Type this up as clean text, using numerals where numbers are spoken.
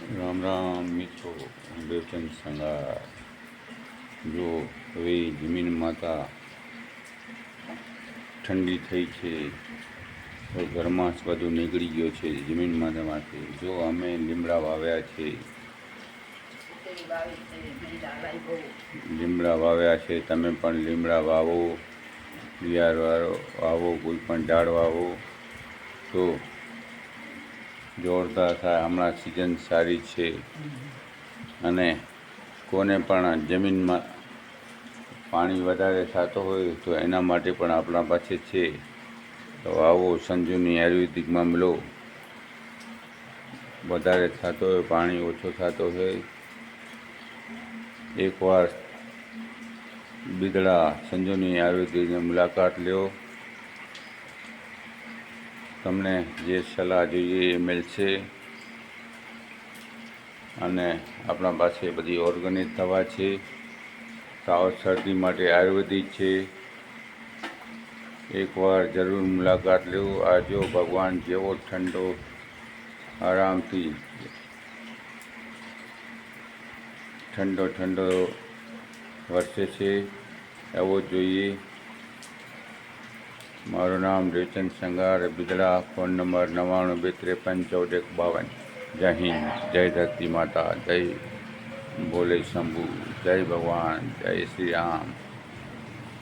રામ રામ મિત્રો, દેવચંદ સંગાર. જો હવે જમીન માતા ઠંડી થઈ છે તો ઘરમાં બધું નીકળી ગયો છે જમીન માતામાંથી. જો અમે લીમડા વાવ્યા છે, તમે પણ લીમડા વાવો, બિયાર વાવો, કોઈ પણ ઝાડ વાવો તો જોરદાર થાય. હમણાં સિઝન સારી છે અને કોને પણ જમીનમાં પાણી વધારે થતો હોય તો એના માટે પણ આપણા પાસે છે. તો આવો સંજુની આયુર્વેદિકમાં મળો. વધારે થતો હોય, પાણી ઓછો થતો હોય, એકવાર બિદડા સંજુની આયુર્વેદિકની મુલાકાત લ્યો. તમને જે સલાહ જોઈએ એ મળશે. અને આપણા પાસે બધી ઓર્ગેનિક દવા છે. તાવ શરદી માટે આયુર્વેદિક છે. એકવાર જરૂર મુલાકાત લેવો. આ જો ભગવાન જેવો ઠંડો આરામથી ઠંડો વરસે છે એવો જોઈએ. મારું નામ દેવચંદ સંગાર, બિદડા. Phone number 9923545152. જય હિન્દ, જય ધરતી માતા, જય બોલે શંભુ, જય ભગવાન, જય શ્રી રામ.